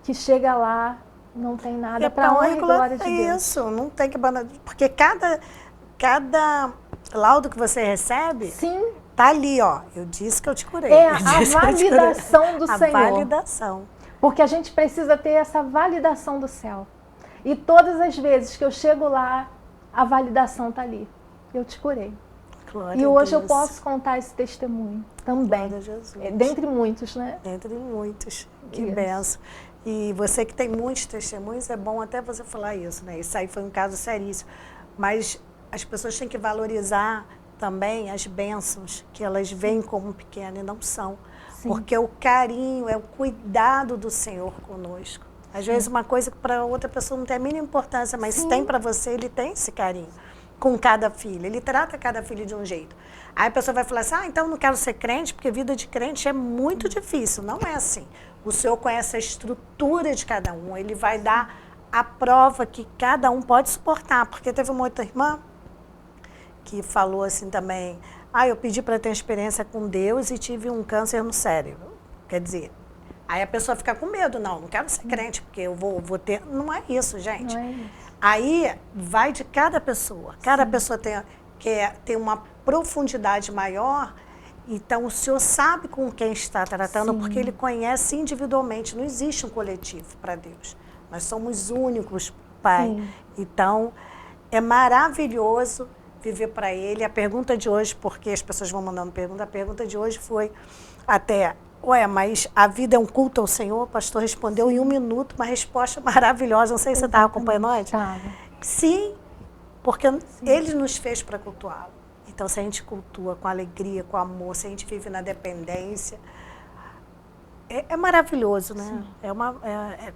que chega lá, não tem nada para a honra e glória de Deus. Isso, não tem que abandonar, porque cada laudo que você recebe, tá ali, ó, eu disse que eu te curei. É a validação do Senhor. A validação. Porque a gente precisa ter essa validação do céu. E todas as vezes que eu chego lá, a validação tá ali. Eu te curei. Glória e hoje a Deus. Eu posso contar esse testemunho também. Glória a Jesus. Dentre muitos, né? Dentre muitos. Que benção. E você que tem muitos testemunhos, é bom até você falar isso, né? Isso aí foi um caso seríssimo. Mas as pessoas têm que valorizar também as bênçãos, que elas veem como pequenas e não são. Sim. Porque o carinho, é o cuidado do Senhor conosco. Às vezes uma coisa que para outra pessoa não tem a mínima importância, mas se tem para você, Ele tem esse carinho com cada filho. Ele trata cada filho de um jeito. Aí a pessoa vai falar assim, então eu não quero ser crente, porque vida de crente é muito difícil. Não é assim. O Senhor conhece a estrutura de cada um. Ele vai dar a prova que cada um pode suportar. Porque teve uma outra irmã que falou assim também, eu pedi para ter experiência com Deus e tive um câncer no cérebro. Quer dizer, aí a pessoa fica com medo, não quero ser crente, porque eu vou ter... Não é isso, gente. Não é isso. Aí vai de cada pessoa. Cada pessoa tem uma profundidade maior, então o Senhor sabe com quem está tratando, porque Ele conhece individualmente, não existe um coletivo para Deus. Nós somos únicos, Pai. Então, é maravilhoso viver para Ele. A pergunta de hoje, porque as pessoas vão mandando pergunta, a pergunta de hoje foi até, Ué, mas a vida é um culto ao Senhor? O pastor respondeu em 1 minuto, uma resposta maravilhosa. Não sei se você estava acompanhando nós. Sim, porque Ele nos fez para cultuá-lo. Então, se a gente cultua com alegria, com amor, se a gente vive na dependência, é maravilhoso, né?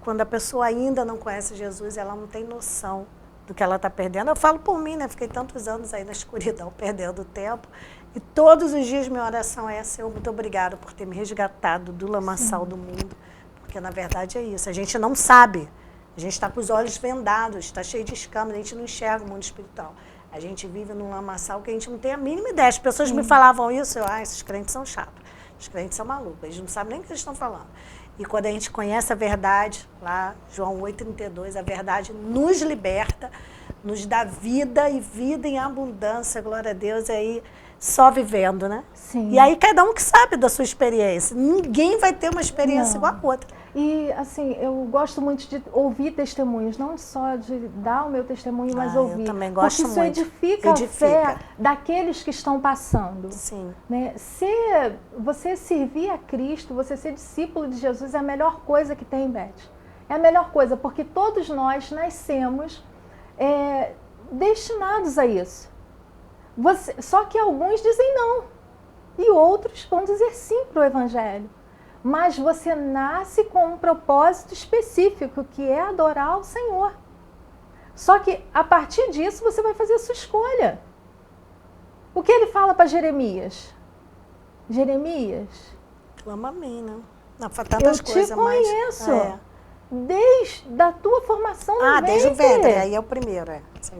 Quando a pessoa ainda não conhece Jesus, ela não tem noção do que ela está perdendo. Eu falo por mim, né? Fiquei tantos anos aí na escuridão, perdendo tempo. E todos os dias minha oração é: Senhor, muito obrigado por ter me resgatado do lamaçal do mundo. Porque, na verdade, é isso. A gente não sabe. A gente está com os olhos vendados, está cheio de escamas, a gente não enxerga o mundo espiritual. A gente vive num lamaçal que a gente não tem a mínima ideia. As pessoas me falavam isso, esses crentes são chatos, os crentes são malucos, eles não sabem nem o que eles estão falando. E quando a gente conhece a verdade, lá, João 8,32, a verdade nos liberta, nos dá vida e vida em abundância, glória a Deus, aí só vivendo, né? Sim. E aí cada um que sabe da sua experiência. Ninguém vai ter uma experiência igual a outra. E, assim, eu gosto muito de ouvir testemunhos, não só de dar o meu testemunho, mas ouvir. Eu também gosto porque isso muito. Edifica a fé daqueles que estão passando. Sim. Né? Você servir a Cristo, você ser discípulo de Jesus é a melhor coisa que tem, Beth. É a melhor coisa, porque todos nós nascemos destinados a isso. Só que alguns dizem não, e outros vão dizer sim para o Evangelho. Mas você nasce com um propósito específico, que é adorar o Senhor. Só que, a partir disso, você vai fazer a sua escolha. O que ele fala para Jeremias? Jeremias, clama a mim, né? Não, tantas eu coisas, te conheço. Desde a tua formação no ventre. Desde o ventre, aí é o primeiro.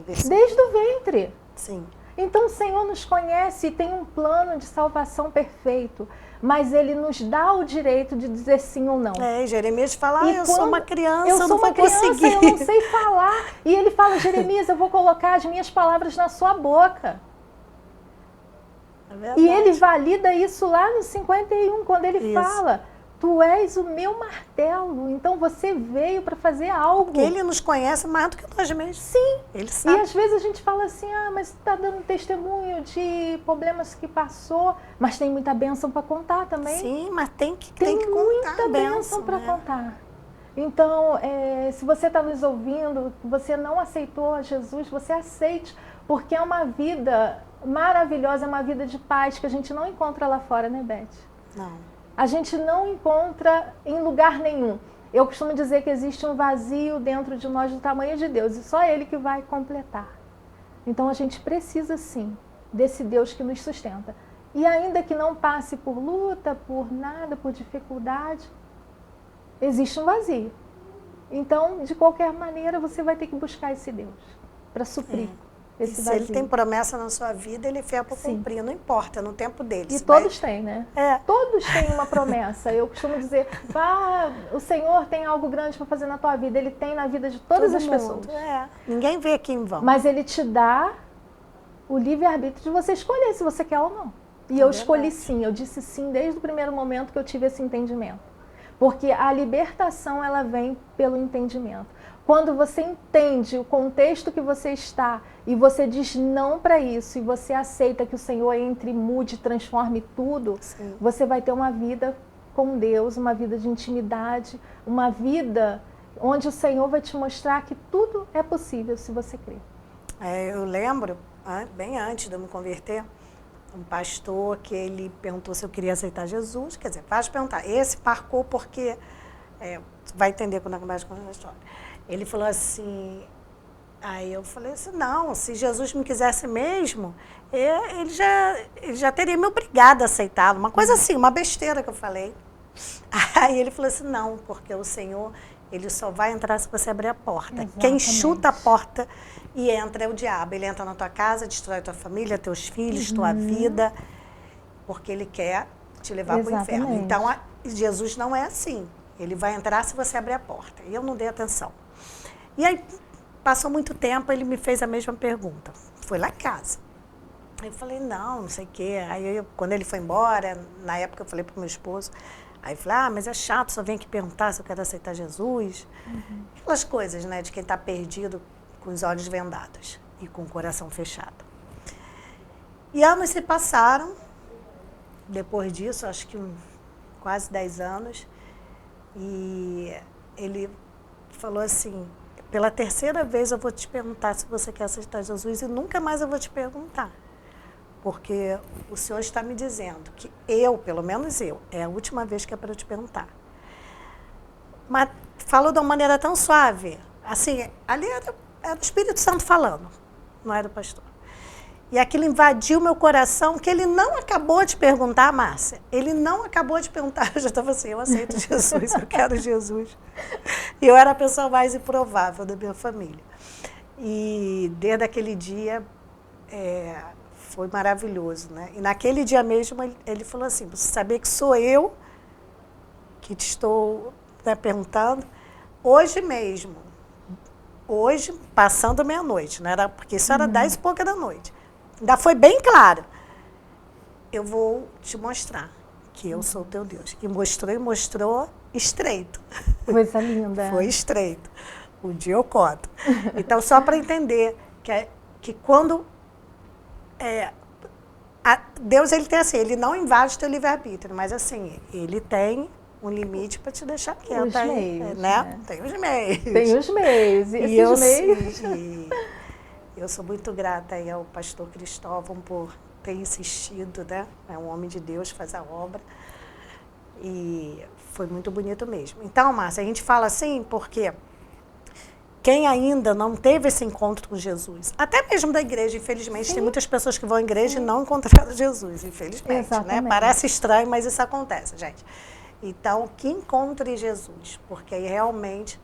Desde o ventre. Sim. Então o Senhor nos conhece e tem um plano de salvação perfeito, mas Ele nos dá o direito de dizer sim ou não. Jeremias fala, eu sou uma criança, eu não vou conseguir. Eu não sei falar. E Ele fala, Jeremias, eu vou colocar as minhas palavras na sua boca. E Ele valida isso lá no 51, quando Ele fala, tu és o meu martelo, então você veio para fazer algo. Porque Ele nos conhece mais do que nós mesmos. Sim. Ele sabe. E às vezes a gente fala assim, mas está dando testemunho de problemas que passou, mas tem muita bênção para contar também. Sim, mas tem que muita contar bênção para contar. Então, se você está nos ouvindo, você não aceitou Jesus, você aceite, porque é uma vida maravilhosa, é uma vida de paz que a gente não encontra lá fora, né, Beth? Não. A gente não encontra em lugar nenhum. Eu costumo dizer que existe um vazio dentro de nós do tamanho de Deus, e só Ele que vai completar. Então a gente precisa sim desse Deus que nos sustenta. E ainda que não passe por luta, por nada, por dificuldade, existe um vazio. Então, de qualquer maneira, você vai ter que buscar esse Deus para suprir. Esse se Ele tem promessa na sua vida, Ele é fiel para cumprir, não importa, no tempo dele. E todos têm, né? Todos têm uma promessa. Eu costumo dizer, o Senhor tem algo grande para fazer na tua vida. Ele tem na vida de todas as pessoas. Ninguém vê aqui em vão. Mas Ele te dá o livre-arbítrio de você escolher se você quer ou não. E eu escolhi sim, eu disse sim desde o primeiro momento que eu tive esse entendimento. Porque a libertação, ela vem pelo entendimento. Quando você entende o contexto que você está e você diz não para isso e você aceita que o Senhor entre, mude, transforme tudo, você vai ter uma vida com Deus, uma vida de intimidade, uma vida onde o Senhor vai te mostrar que tudo é possível se você crer. Eu lembro, bem antes de eu me converter, um pastor que ele perguntou se eu queria aceitar Jesus, quer dizer, faz perguntar, esse marcou porque, vai entender quando eu começo a contar a história. Ele falou assim, aí eu falei assim, não, se Jesus me quisesse mesmo, ele já teria me obrigado a aceitá-lo. Uma coisa assim, uma besteira que eu falei. Aí ele falou assim, não, porque o Senhor, Ele só vai entrar se você abrir a porta. Exatamente. Quem chuta a porta e entra é o diabo. Ele entra na tua casa, destrói tua família, teus filhos, tua vida, porque ele quer te levar para o inferno. Então, Jesus não é assim. Ele vai entrar se você abrir a porta. E eu não dei atenção. E aí, passou muito tempo, ele me fez a mesma pergunta. Foi lá em casa. Aí eu falei, não sei o quê. Aí, quando ele foi embora, na época eu falei para o meu esposo, aí eu falei, mas é chato, só vem aqui perguntar se eu quero aceitar Jesus. Aquelas coisas, né, de quem está perdido com os olhos vendados e com o coração fechado. E anos se passaram. Depois disso, acho que quase 10 anos. E ele falou assim, pela terceira vez eu vou te perguntar se você quer aceitar Jesus e nunca mais eu vou te perguntar. Porque o Senhor está me dizendo que eu, pelo menos eu, é a última vez que é para eu te perguntar. Mas falou de uma maneira tão suave. Assim, ali era o Espírito Santo falando, não era o pastor. E aquilo invadiu meu coração, que ele não acabou de perguntar, Márcia. Ele não acabou de perguntar. Eu já estava assim, eu aceito Jesus, eu quero Jesus. E eu era a pessoa mais improvável da minha família. E desde aquele dia, foi maravilhoso, né? E naquele dia mesmo, ele falou assim, você sabia que sou eu que te estou, né, perguntando? Hoje mesmo, hoje, passando meia-noite, né? Porque isso era 10 e pouca da noite. Ainda foi bem claro. Eu vou te mostrar que eu sou o teu Deus. E mostrou estreito. Coisa linda. Foi estreito. Um dia eu conto. Então, só para entender que quando... Deus, ele tem assim, ele não invade o teu livre-arbítrio, mas assim, ele tem um limite para te deixar quieto. Os meios, né? Tem os meios. Tem os meios. E esses meios... Eu sou muito grata aí ao pastor Cristóvão por ter insistido, né? É um homem de Deus, faz a obra. E foi muito bonito mesmo. Então, Márcia, a gente fala assim porque quem ainda não teve esse encontro com Jesus, até mesmo da igreja, infelizmente, tem muitas pessoas que vão à igreja e não encontraram Jesus, infelizmente. Né? Parece estranho, mas isso acontece, gente. Então, que encontre Jesus, porque aí realmente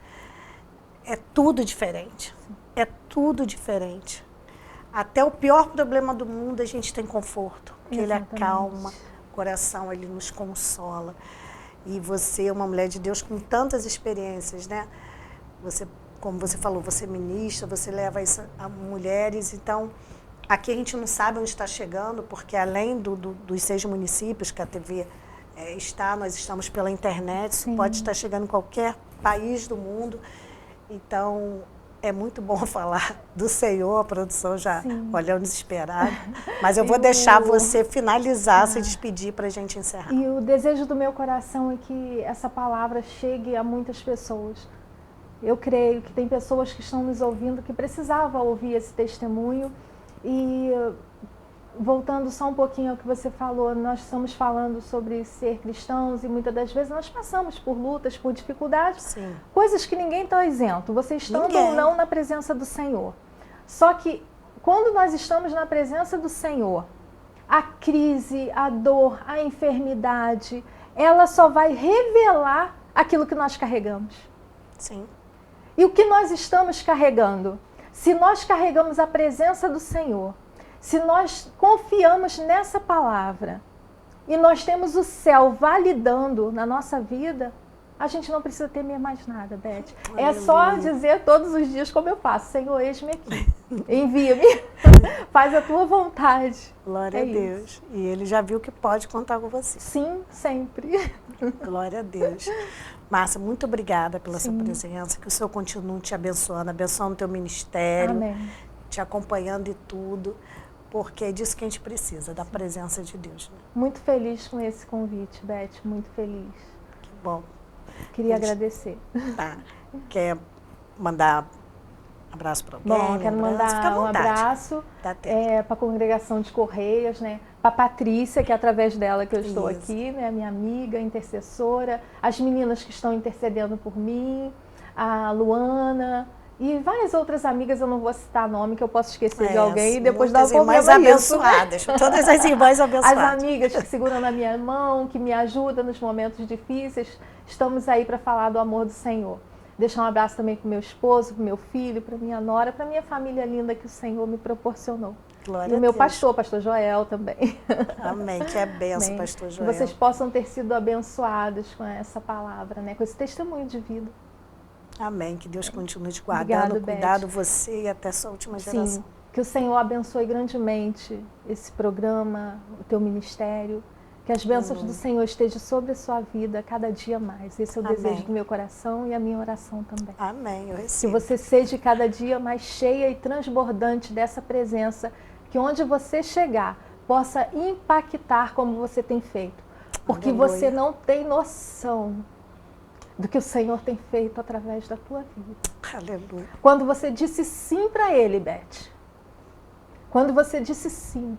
é tudo diferente. É tudo diferente. Até o pior problema do mundo a gente tem conforto. Ele acalma o coração, ele nos consola. E você é uma mulher de Deus com tantas experiências, né? Você, como você falou, você ministra, você leva isso a mulheres. Então, aqui a gente não sabe onde está chegando, porque além dos 6 municípios que a TV está, nós estamos pela internet, isso pode estar chegando em qualquer país do mundo. Então, é muito bom falar do Senhor, a produção já olhando desesperada. Mas eu vou deixar você finalizar, se despedir para a gente encerrar. E o desejo do meu coração é que essa palavra chegue a muitas pessoas. Eu creio que tem pessoas que estão nos ouvindo que precisavam ouvir esse testemunho. E voltando só um pouquinho ao que você falou, nós estamos falando sobre ser cristãos e muitas das vezes nós passamos por lutas, por dificuldades, coisas que ninguém está isento, você estando ou não na presença do Senhor. Só que quando nós estamos na presença do Senhor, a crise, a dor, a enfermidade, ela só vai revelar aquilo que nós carregamos. Sim. E o que nós estamos carregando? Se nós carregamos a presença do Senhor, se nós confiamos nessa palavra e nós temos o céu validando na nossa vida, a gente não precisa temer mais nada, Beth. É só dizer todos os dias como eu faço: Senhor, eis-me aqui, envia-me, faz a tua vontade. Glória a Deus. Isso. E ele já viu que pode contar com você. Sim, sempre. Glória a Deus. Márcia, muito obrigada pela sua presença, que o Senhor continue te abençoando o teu ministério, te acompanhando e tudo. Porque é disso que a gente precisa, da presença de Deus. Né? Muito feliz com esse convite, Beth, muito feliz. Que bom. Queria agradecer. Tá. Quer mandar um abraço para alguém? Bom, quero mandar um abraço para a congregação de Correias, né? Para a Patrícia, que é através dela que eu estou aqui, né? Minha amiga, intercessora, as meninas que estão intercedendo por mim, a Luana... E várias outras amigas, eu não vou citar nome, que eu posso esquecer de alguém e depois dar um problema irmãs abençoadas, todas as irmãs abençoadas. As amigas que seguram na minha mão, que me ajudam nos momentos difíceis, estamos aí para falar do amor do Senhor. Deixar um abraço também para o meu esposo, para o meu filho, para minha nora, para minha família linda que o Senhor me proporcionou. Glória e o meu pastor Joel também. Amém, que é benção, pastor Joel. Que vocês possam ter sido abençoados com essa palavra, né? Com esse testemunho de vida. Amém. Que Deus continue te guardando, cuidado você e até a sua última geração. Sim, que o Senhor abençoe grandemente esse programa, o teu ministério, que as bênçãos do Senhor estejam sobre a sua vida cada dia mais. Esse é o desejo do meu coração e a minha oração também. Amém, eu recebo. Que você seja cada dia mais cheia e transbordante dessa presença, que onde você chegar, possa impactar como você tem feito. Porque Aleluia. você não tem noção do que o Senhor tem feito através da tua vida. Aleluia. Quando você disse sim para Ele, Beth, quando você disse sim,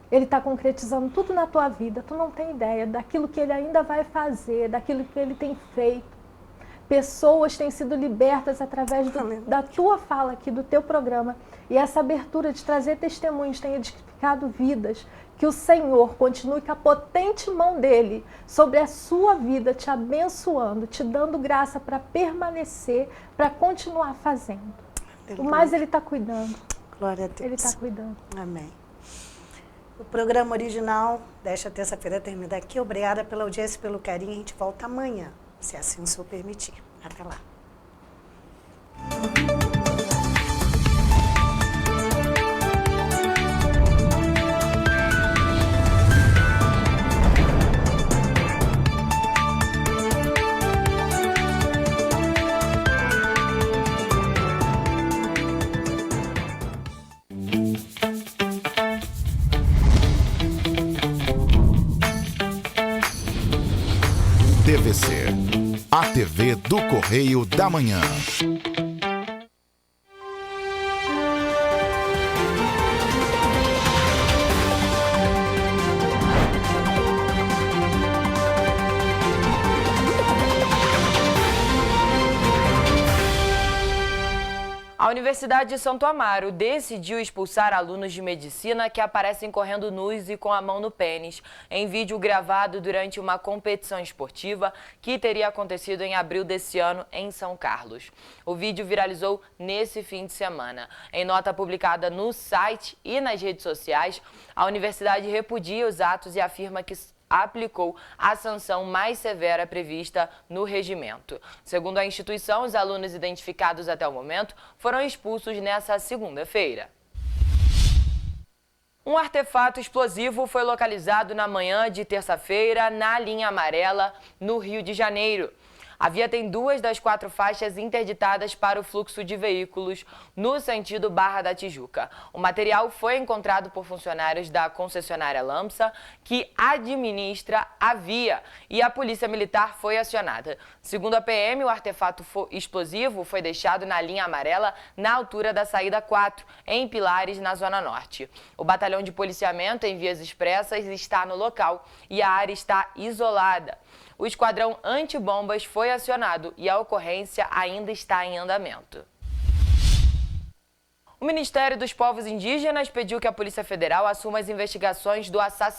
Ele está concretizando tudo na tua vida. Tu não tem ideia daquilo que Ele ainda vai fazer, daquilo que Ele tem feito. Pessoas têm sido libertas através da tua fala aqui, do teu programa. E essa abertura de trazer testemunhos tem edificado vidas. Que o Senhor continue com a potente mão dEle sobre a sua vida, te abençoando, te dando graça para permanecer, para continuar fazendo. O mais Ele está cuidando. Glória a Deus. Ele está cuidando. Amém. O programa original desta terça-feira termina aqui. Obrigada pela audiência e pelo carinho. A gente volta amanhã, se assim o Senhor permitir. Até lá. TVC, a TV do Correio da Manhã. A Universidade de Santo Amaro decidiu expulsar alunos de medicina que aparecem correndo nus e com a mão no pênis, em vídeo gravado durante uma competição esportiva que teria acontecido em abril desse ano em São Carlos. O vídeo viralizou nesse fim de semana. Em nota publicada no site e nas redes sociais, a universidade repudia os atos e afirma que aplicou a sanção mais severa prevista no regimento. Segundo a instituição, os alunos identificados até o momento foram expulsos nesta segunda-feira. Um artefato explosivo foi localizado na manhã de terça-feira na linha amarela, no Rio de Janeiro. A via tem 2 das 4 faixas interditadas para o fluxo de veículos no sentido Barra da Tijuca. O material foi encontrado por funcionários da concessionária Lamsa, que administra a via, e a polícia militar foi acionada. Segundo a PM, o artefato explosivo foi deixado na linha amarela, na altura da saída 4, em Pilares, na Zona Norte. O batalhão de policiamento em vias expressas está no local e a área está isolada. O esquadrão antibombas foi acionado e a ocorrência ainda está em andamento. O Ministério dos Povos Indígenas pediu que a Polícia Federal assuma as investigações do assassinato